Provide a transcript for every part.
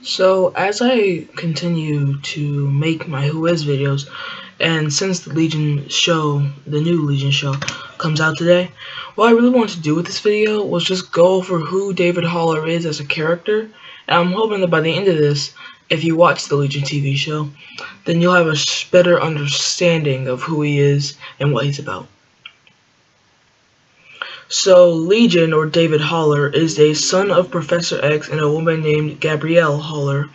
So as I continue to make my Who Is videos, and since the Legion show, the new Legion show, comes out today, what I really wanted to do with this video was just go over who David Haller is as a character, and I'm hoping that by the end of this, if you watch the Legion TV show, then you'll have a better understanding of who he is and what he's about. So, Legion, or David Haller, is a son of Professor X and a woman named Gabrielle Haller,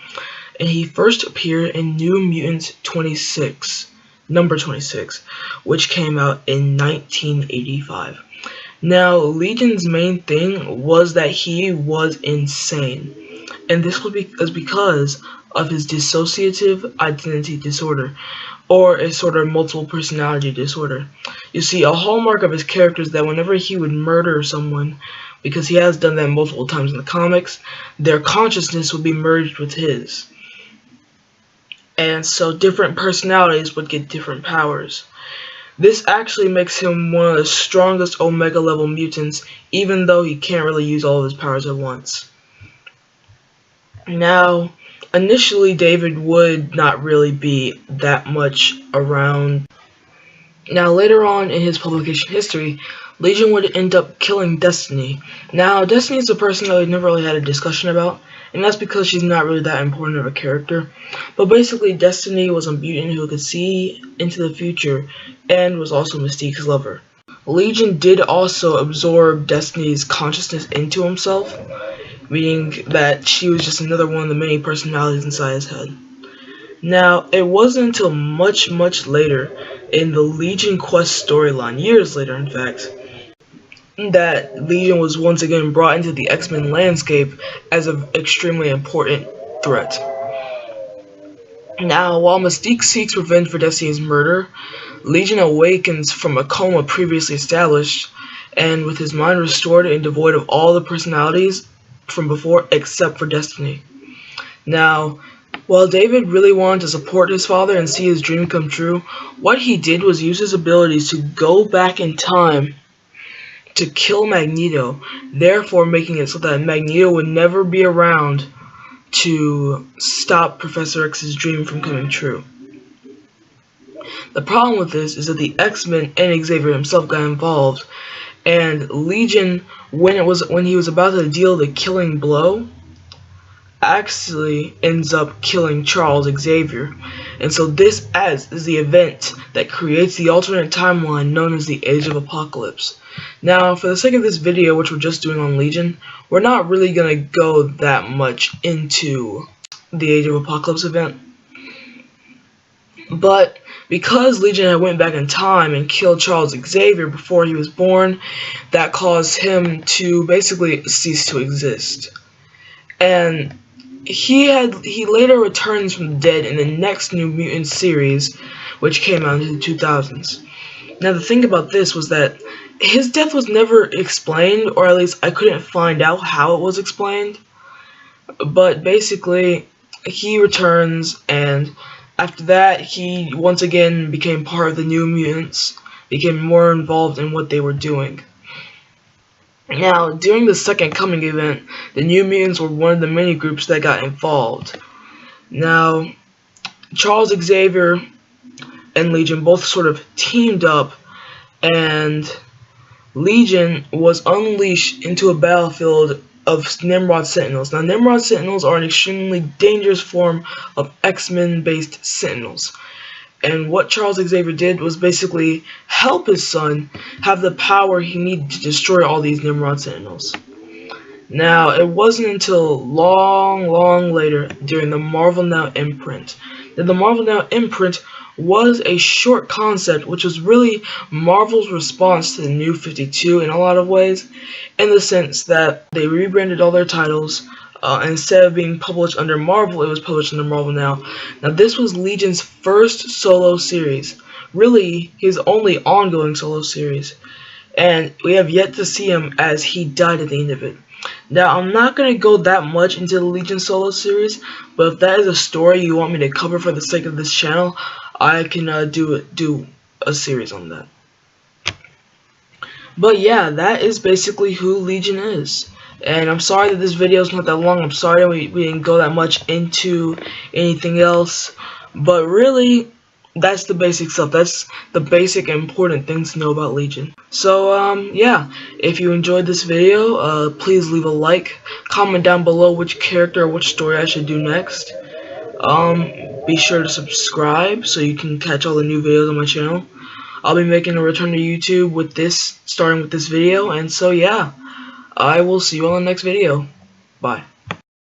and he first appeared in New Mutants 26, number 26, which came out in 1985. Now, Legion's main thing was that he was insane, and this was because of his dissociative identity disorder, or a sort of multiple personality disorder. You see, a hallmark of his character is that whenever he would murder someone, because he has done that multiple times in the comics, their consciousness would be merged with his. And so different personalities would get different powers. This actually makes him one of the strongest Omega level mutants, even though he can't really use all of his powers at once. Now, initially David would not really be that much around. Now, later on in his publication history, Legion would end up killing Destiny. Now, Destiny is a person that we never really had a discussion about, and that's because she's not really that important of a character. But basically, Destiny was a mutant who could see into the future, and was also Mystique's lover. Legion did also absorb Destiny's consciousness into himself, meaning that she was just another one of the many personalities inside his head. Now, it wasn't until much later, in the Legion Quest storyline, years later in fact, that Legion was once again brought into the X-Men landscape as an extremely important threat. Now, while Mystique seeks revenge for Destiny's murder, Legion awakens from a coma previously established, and with his mind restored and devoid of all the personalities from before except for Destiny. Now, while David really wanted to support his father and see his dream come true, what he did was use his abilities to go back in time to kill Magneto, therefore making it so that Magneto would never be around to stop Professor X's dream from coming true. The problem with this is that the X-Men and Xavier himself got involved, and Legion, when he was about to deal the killing blow, actually ends up killing Charles Xavier. And so this is the event that creates the alternate timeline known as the Age of Apocalypse. Now, for the sake of this video, which we're just doing on Legion, we're not really going to go that much into the Age of Apocalypse event. But because Legion had went back in time and killed Charles Xavier before he was born, that caused him to basically cease to exist. And he later returns from the dead in the next New Mutants series, which came out in the 2000s. Now, the thing about this was that his death was never explained, or at least I couldn't find out how it was explained. But basically, he returns, and after that, he once again became part of the New Mutants, became more involved in what they were doing. Now, during the Second Coming event, the New Mutants were one of the many groups that got involved. Now, Charles Xavier and Legion both sort of teamed up, and Legion was unleashed into a battlefield of Nimrod Sentinels. Now, Nimrod Sentinels are an extremely dangerous form of X-Men based Sentinels. And what Charles Xavier did was basically help his son have the power he needed to destroy all these Nimrod Sentinels. Now, it wasn't until long later, during the Marvel Now imprint, that the Marvel Now imprint was a short concept, which was really Marvel's response to the New 52 in a lot of ways, in the sense that they rebranded all their titles. Instead of being published under Marvel, it was published under Marvel Now. Now, this was Legion's first solo series, really his only ongoing solo series, and we have yet to see him as he died at the end of it. Now, I'm not going to go that much into the Legion solo series, but if that is a story you want me to cover for the sake of this channel, I can do a series on that. But yeah, that is basically who Legion is. And I'm sorry that this video is not that long. I'm sorry that we didn't go that much into anything else. But really, that's the basic stuff. That's the basic important things to know about Legion. So, yeah. If you enjoyed this video, please leave a like. Comment down below which character or which story I should do next. Be sure to subscribe so you can catch all the new videos on my channel. I'll be making a return to YouTube with this, starting with this video. And so, yeah. I will see you on the next video. Bye.